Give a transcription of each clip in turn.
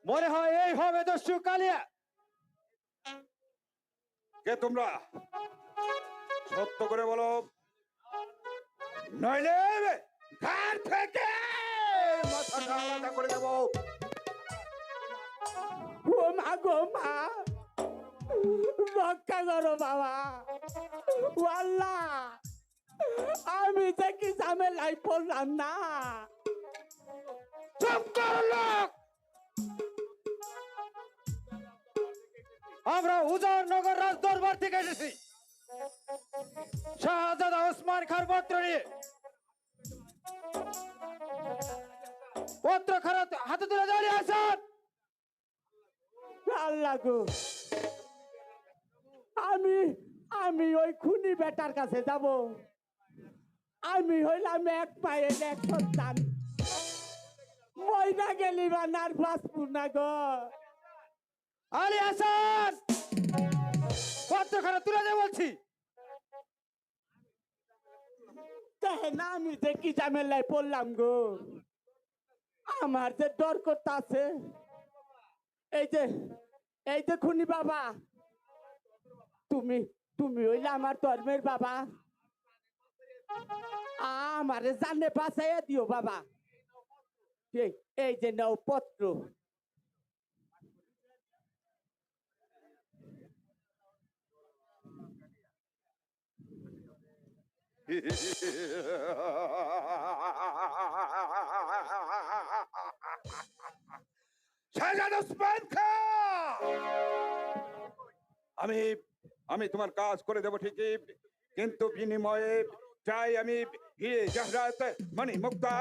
মনে হয় এই হবে দস্যু কালিয়া। কে তোমরা? সত্য করে বলো, নইলে ঘাড় থেকে মাথাটা আলাদা করে দেবো। ও মা গো মা, রক্ষা করো বাবা। ও আল্লাহ, আমি যে কি ঝামেলায় পড়লাম না। চুপ কর লোক। আমরা উজারনগর রাজদরবার থেকে এসেছি শাহজাদা ওসমান খান পত্র নিয়ে। পত্র খারাপ হাতে তুলে দাঁড়িয়ে আছেন। আল্লাহ গো, আমি আমি ওই খুনি বেটার কাছে যাব। আমি হইলাম এক পায়ের এক সন্তান, মইনা গেলি বা নার বাঁচবো না গো। আলী হাসান, পত্র খারাপ তুলে দে বলছি। দেখেন আমি যে কি ঝামেলায় পড়লাম গো। আমার যে ডর করতে আছে। এই যে খুনি বাবা, তুমি তুমি হইলে আমার ধর্মের বাবা, আমারে জানে বাঁচাইয়া দিও বাবা। এই যে নাও পত্র। শাহজাদা ওসমান খান, আমি আমি তোমার কাজ করে দেবো ঠিকই, কিন্তু বিনিময়ে চাই আমি হিরে জহরাত মণি মুক্তা।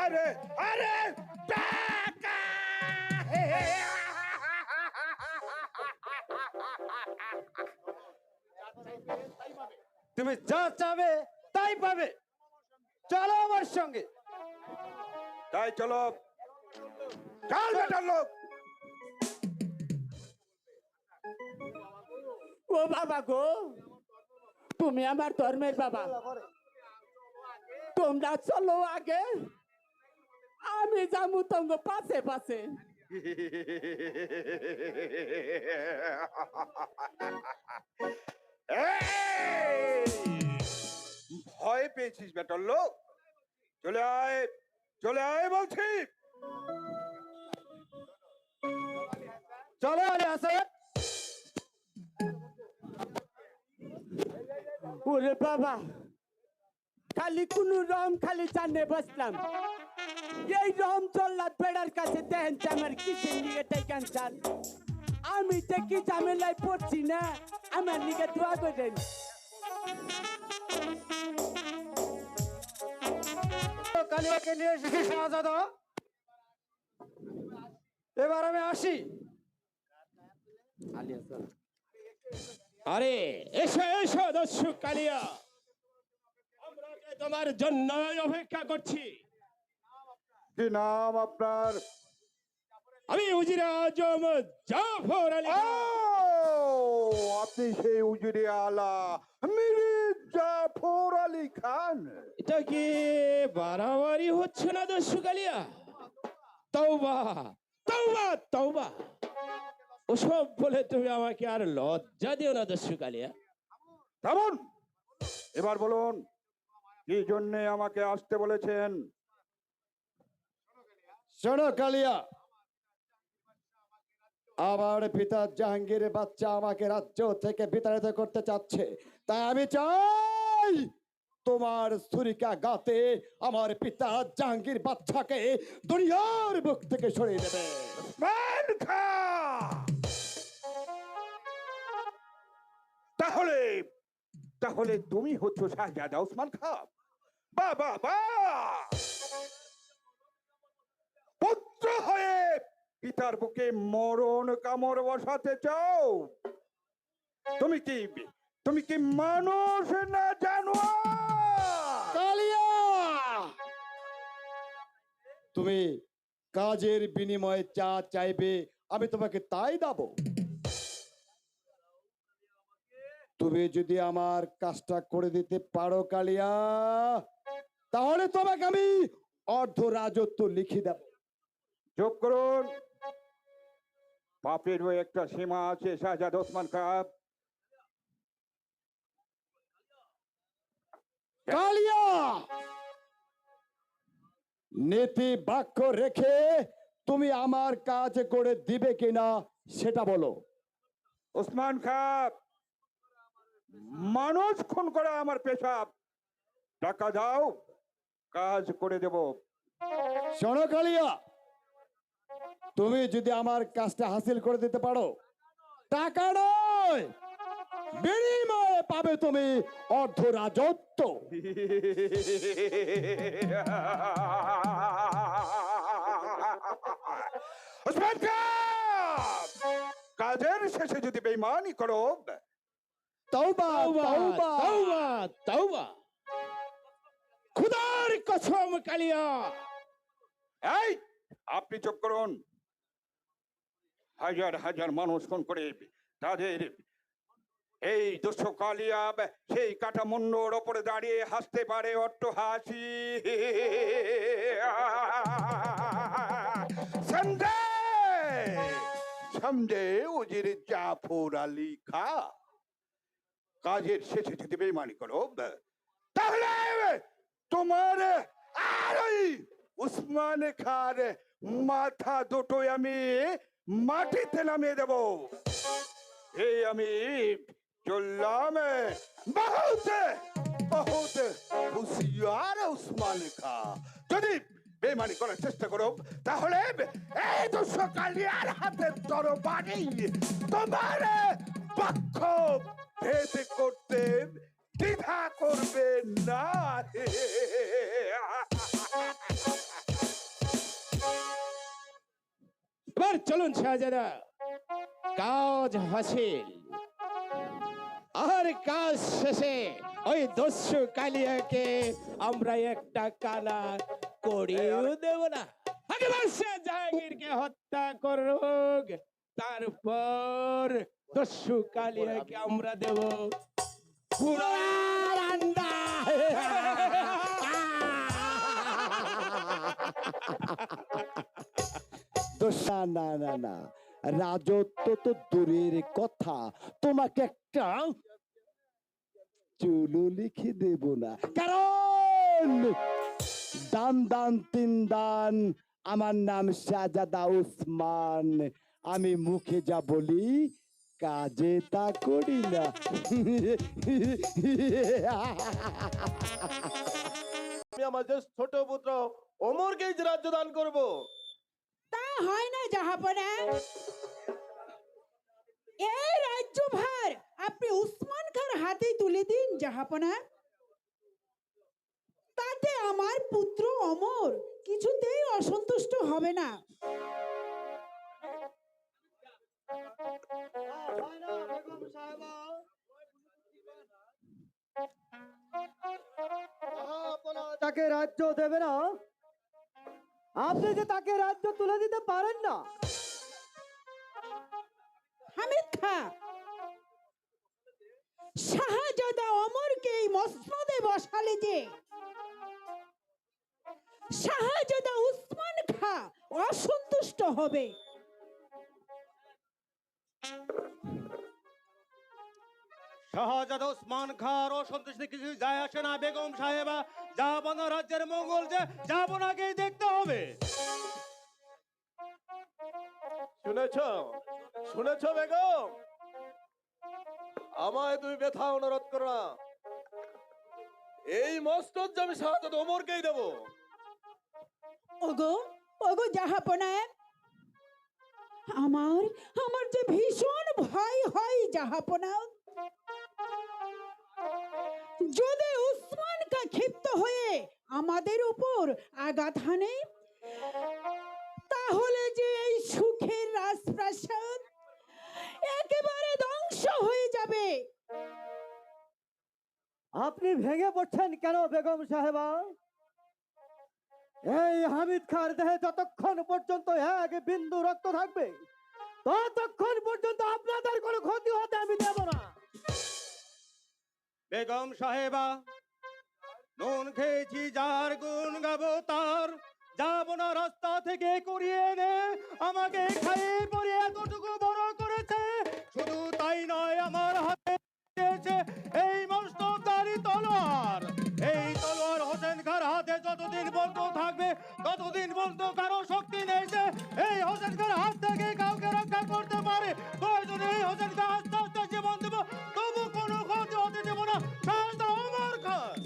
আরে আরে টাকা! তুমি যা চাবে তাই পাবে। চলো আমার সঙ্গে। তাই চলো, চল বেটার লোক। ও বাবা গো, তুমি আমার ধর্মের বাবা, তোমরা চলো আগে, আমি যাবো তঙ্গ পাশে পাশে। এই! ভয় পেয়েছিস বেটার লোক? চলে আয়, চলে আয় বলছি। চলো আলী হাসান। ওরে বাবা, খালি কোন রম খালি জানে বসলাম। এই রম চললাম বেড়ার কাছে, দেখেন যে আমার কিসের নিয়ে টেকান চান। আমি যে কি ঝামেলায় পড়ছি না, আমার নিকে দোয়া করেন। কালিয়াকে নিয়ে এসেছি শাহজাদা। এবার আমি আসি। আরে এসো এসো দস্যু কালিয়া, আমরা যে তোমার জন্য অপেক্ষা করছি। কি নাম আপনার? আমি উজিরে আজম জাফর আলী ও, খান। আপনি সেই উজিরে আলা মির জাফর আলী খান। এটা কি বাড়াবাড়ি হচ্ছে না দস্যু কালিয়া? তওবা তওবা তওবা, ওসব বলে তুমি আমাকে আর লজ্জা দিও না দস্যু কালিয়া। থামুন, এবার বলুন কি জন্যে আমাকে আসতে বলেছেন? শোনো কালিয়া, আমার পিতা জাহাঙ্গীরের বাচ্চা আমাকে রাজ্য থেকে বিতাড়িত করতে চাচ্ছে, তাই আমি চাই তোমার ছুরিকা গাতে আমার পিতা জাহাঙ্গীর বাচ্চাকে দুনিয়ার বুক থেকে সরিয়ে দেবে। ওসমান খান! তাহলে তাহলে তুমি হচ্ছ শাহজাদা ওসমান খান? বাহ বাহ বাহ! পুত্র হয়ে পিতার বুকে মরণ কামড় বসাতে চাও? তুমি কি মানুষ না জানোয়ার? কালিয়া, তুমি কাজের বিনিময়ে যা চাইবে আমি তোমাকে তাই দেব। তুমি যদি আমার কাজটা করে দিতে পারো কালিয়া, তাহলে তোমাকে আমি অর্ধ রাজত্ব লিখে দেব। চুপ করুন, পাপেরও একটা সীমা আছে শাহজাদ ওসমান খাঁ। কালিয়া, নীতি বাক্য রেখে তুমি আমার কাজ করে দিবে কিনা সেটা বলো। ওসমান খাঁ, মানুষ খুন করা আমার পেশা। টাকা দাও, কাজ করে দেব। শোনো কালিয়া, তুমি যদি আমার কাজটা হাসিল করে দিতে পারো, টাকা নয়, বিনিময়ে পাবে তুমি অর্ধ রাজত্ব। ওসমান খাঁ, কাজের শেষে যদি বেঈমানি করো, তওবা তওবা তওবা। তওবা তওবা, খুদার কসম কালিয়া। এই আপনি চুপ করুন। হাজার হাজার মানুষ খুন করে তাদের এই দুঃস্থ কালিয়া সেই কাটা মুন্ডর ওপরে দাঁড়িয়ে হাসতে পারে অট্ট হাসি। সমঝে উজির জাফর আলী খা, কাজের শেষে যদি বেঈমানি করো, তাহলে তোমার আর ওই উসমান খার মাথা দুটোই আমি মাটিতে নামিয়ে দেব। এই আমি চললাম। বহুত বহুত হুঁশিয়ার উসমান খা, যদি বেঈমানি করার চেষ্টা করো তাহলে এই তো সকালিয়ার হাতে তরবারি তোমার পক্ষ ভেদ করতে দ্বিধা করবে না। এবার চলুন শাহজাদা, কাজ হাসিল। আর কাজ শেষে ওই দস্যু কালিয়াকে আমরা একটা কানা করিয়েও দেব না। আগে বাদশাহ জাহাঙ্গীরকে হত্যা করুক, তারপর দস্যু কালিয়াকে আমরা দেব পুরার আন্ডা। দোষা না না না, রাজত্ব তো দূরের কথা, তোমাকে একটা চুলো লিখে দেব না, কারণ দান দান তিন দান। আমার নাম শাহজাদা ওসমান, আমি মুখে যা বলি কাজে তা করি না। আমি আমাদের ছোট পুত্র ওমরকে যে রাজ্য দান করব। তা হয় না জাহাপনা, এই রাজ্যভার আপনি উসমান খাঁর হাতে তুলে দিন জাহাপনা। তাতে আমার পুত্র অমর কিছুতেই অসন্তুষ্ট হবে না। তাকে রাজ্য দেবে না? আপনি যে তাকে রাজ্য তুলে দিতে পারেন না। হামিদ খাঁ, শাহজাদা অমরকে এই মসনদে বসালে যে শাহজাদা উসমান খাঁ অসন্তুষ্ট হবে। শাহজাদা ওসমান খাঁর অসন্তুষ্টি কিছু যায় আসে না বেগম সাহেবা। জাহাপনা রাজ্যের মঙ্গল যে জাহাপনাকেই দেখতে হবে। শুনেছো শুনেছো বেগম, আমায় তুমি ব্যথা অনুরোধ করো না। এই মসনদ যে আমি শাহজাদা ওমরকেই দেব। ওগো ওগো জাহাপনা, আমার আমার যে ভীষণ ভয় হয় জাহাপনা। যদি উসমান কা ক্ষিপ্ত হয়ে আমাদের উপর আঘাত হানে, তাহলে যে এই সুখের রাজপ্রাসাদ একেবারে ধ্বংস হয়ে যাবে। আপনি ভেঙে পড়ছেন কেন বেগম সাহেবা? এই হামিদ খাঁর দেহে যতক্ষণ পর্যন্ত এক বিন্দু রক্ত থাকবে, ততক্ষণ পর্যন্ত আপনাদের কোনো ক্ষতি হতে আমি দেব না। বেগম সাহেবা, নুন খেয়েছি যার গুণ গাবো তার। যাব না রাস্তা থেকে করিয়ে এনে আমাকে খাইয়ে পরে এতটুকু যতদিন বলতো কারো শক্তি নেই যে এই হোসেন খার হাত থেকে কাউকে রক্ষা করতে পারে, প্রয়োজনে এই হোসেন খা আস্তে আস্তে জীবন দেব, তবু কোনো ক্ষতি হতে দেব না। শায়স্তা ওমর খান।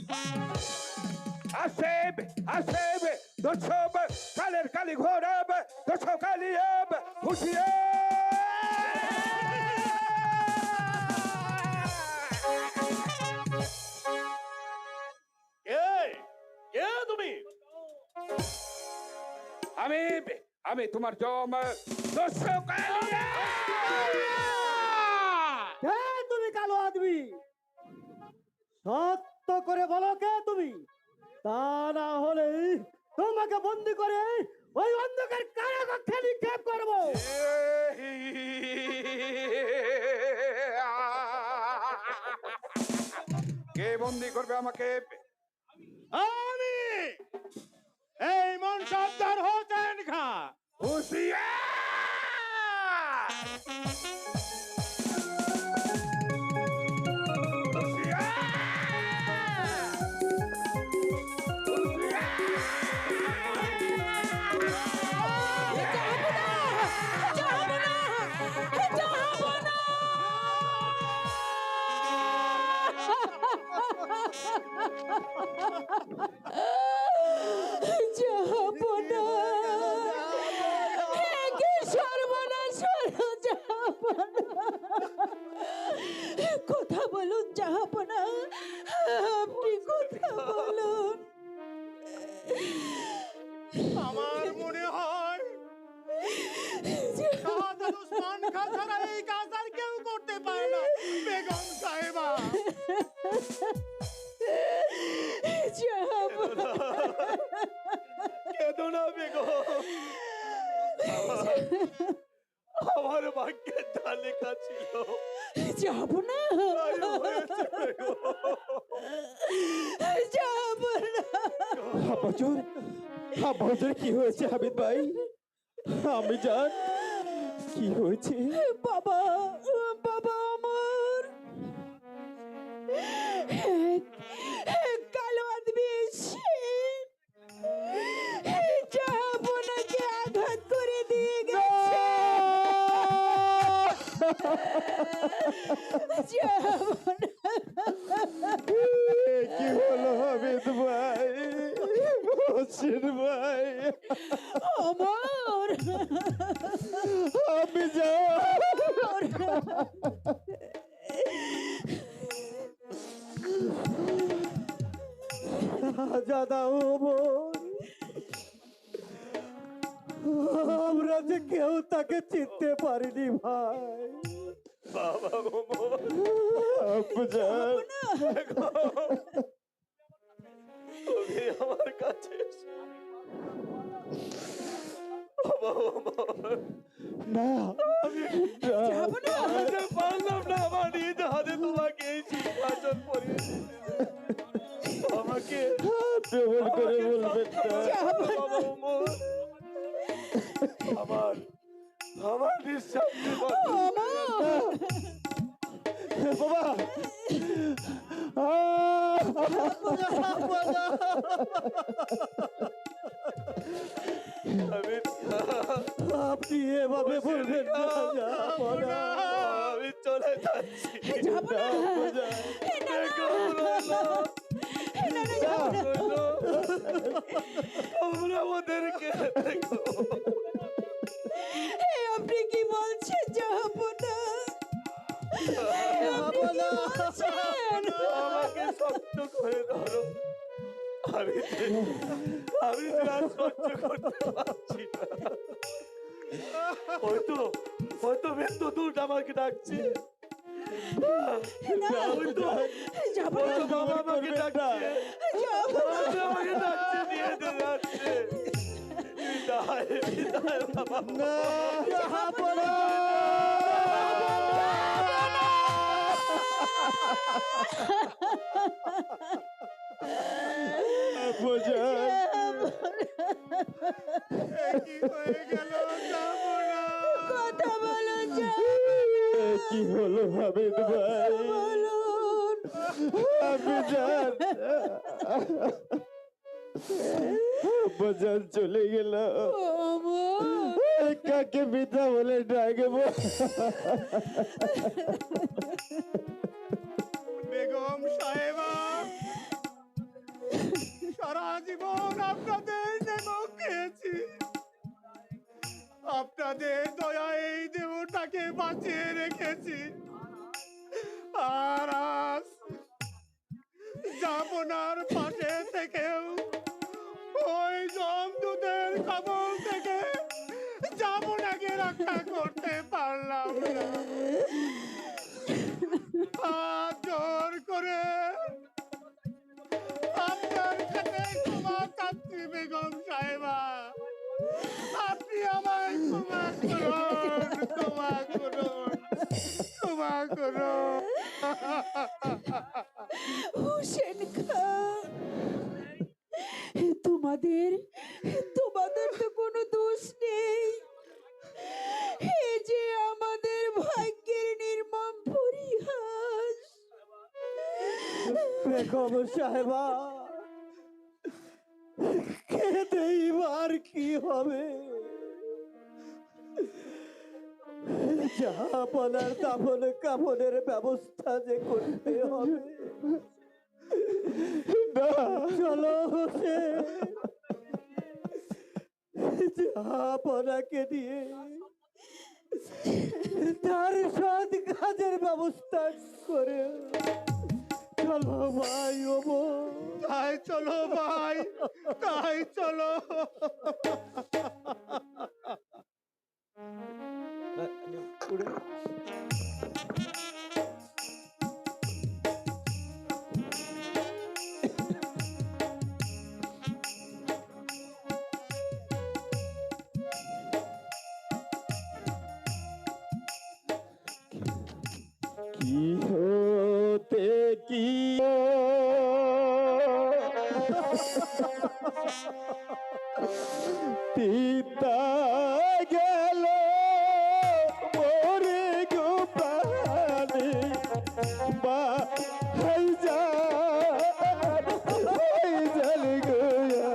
আসেব আসেব দর্শক কালের কালি ঘোরাব দর্শক কালিয়াব খুশিয়ে কে তুমি? আমি আমি তোমার জম দর্শক কালিয়া কে তুমি কালো আদমি? সত্য করে বলো কে তুমি? তা না হলে তোমাকে বন্দি করে ওই অন্ধকার কারাকক্ষে নিক্ষেপ করবো। কে বন্দি করবে আমাকে? আমি এই মনসবদার হোসেন খা। হুঁশিয়ার! কথা বলুন জাহাপনা, আপনি কথা বলুন। আমার মনে হয় শাহজাদ ওসমান খান ছাড়া এই কাজ আর কেউ করতে পারে না। বেগম সাহেবা, কেঁদো না বেগম। আমার ভাগ্যে যা লেখা ছিল যাব না, যাব না। আব্বাজুর কি হয়েছে হাবিব ভাই? আমি জান কি হয়েছে? বাবা, বাবা আমার কালো আদমি এসে জাহাপনাকে আঘাত করে দিয়ে গেছে। কি হলো হাবিব ভাই, হোসেন ভাই? আমার আমি জান দাদা ওমর, আমরা যে কেউ তাকে চিনতে পারিনি ভাই। আব্বাজান তুমি আমার কাছে না পারলাম না আমার নিজ হাতে তোমাকে এই সিংহাসন পরিয়ে দিতে। আমাকে কেমন করে বলবেন না? আমার আমার নিঃশ্বাস বাবা আপনি এভাবে বলবেন না জাহাপনা। আমি চলে যাচ্ছি। তোমরা ওদেরকে দেখো। আপনি কি বলছেন জাহাপনা? আমাকে শক্ত করে ধরো। আমি আমি আর সহ্য করতে পারছি না। হয়তো হয়তো মৃত্যু দূত আমাকে ডাকছে। হয়তো বাবা আমাকে ডাকছে। বাবা আমাকে ডাকছে, নিয়ে যাচ্ছে। বিদায় বিদায় বাবা। জাহাপনা, কি হয়ে গেল জাহাপনা? কথা বলুন কি হলো হাবিব ভাই? বলুন। আমি জান আব্বাজান চলে গেল, কাকে পিতা বলে ডাকবো? বেগম সাহেবা, সারা জীবন আপনাদের নেমক খেয়েছি, আপনাদের দয়া এই দেহটাকে বাঁচিয়ে রেখেছি, আর আজ যাপনার পাশে থেকেও ওই জমদূতের কবল থেকে যাপনাকে রক্ষা করতে পারলাম না। হাত জোর করে আপনার কাছে ক্ষমা চাচ্ছি বেগম সাহেবা, আপনি আমায় ক্ষমা করুন, ক্ষমা করুন, ক্ষমা করুন। হোসেন খান, তোমাদের তোমাদের তো কোনো দোষ নেই, এই যে আমাদের ভাগ্যের নির্মম পরিহাস। বেগম সাহেবা, খেতেই আর কি হবে? জাহাপনার দাফন কাফনের ব্যবস্থা যে করতে হবে। চলো হোসেন, জাহাপনাকে দিয়ে তার সৎ কাজের ব্যবস্থা করে। চলো ভাই, ও তাই চলো ভাই, তাই চলো। কি হতে কি পিতা গেল মোরে গো প্রাণে, বা হই জল গোয়া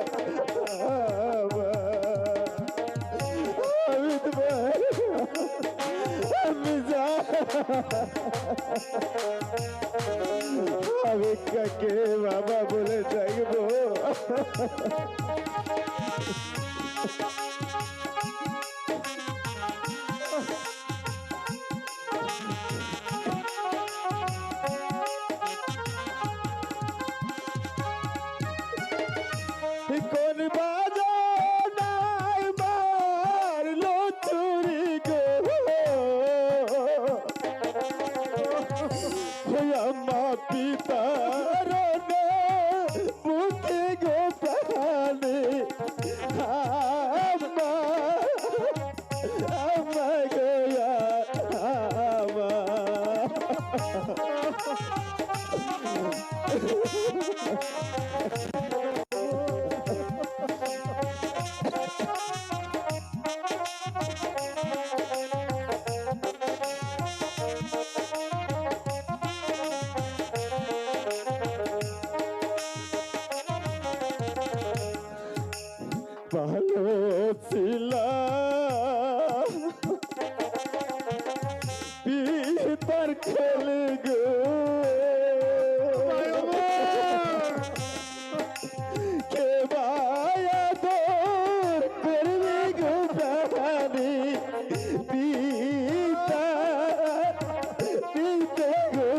আমি যা আমি কাকে বাবা বলে ডাকবো? কোন বাজনায় মারলো চুরি গো, আমা পিতার মুখে গো প্রাণে, আমা আমা গয়া আমা। ভালো ছিলাম পিতার খেলে গো, কে বায়া দোর করবে গো প্রাণী, পিতা পিতা গো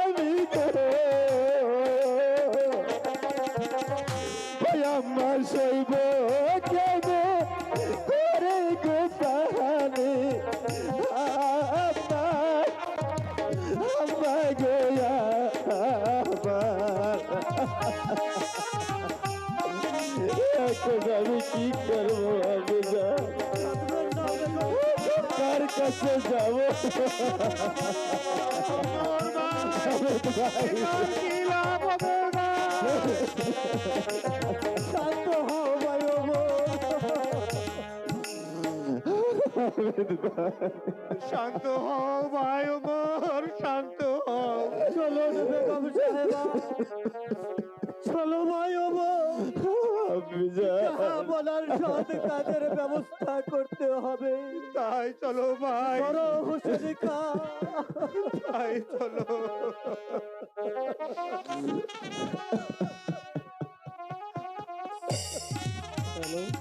পিতা আমার শৈব কে কাছে যাব শান্ত হও ভাই ওমর। শান্ত হও ভাই ওমর, শান্ত হও। চলুন বেগম সাহেবা, চলো ভাই ওমর। যাহা বলার সৎ কাজের ব্যবস্থা করতে হবে। তাই চলো ভাই, বড় হোসেন খা, তাই চলো। চলো।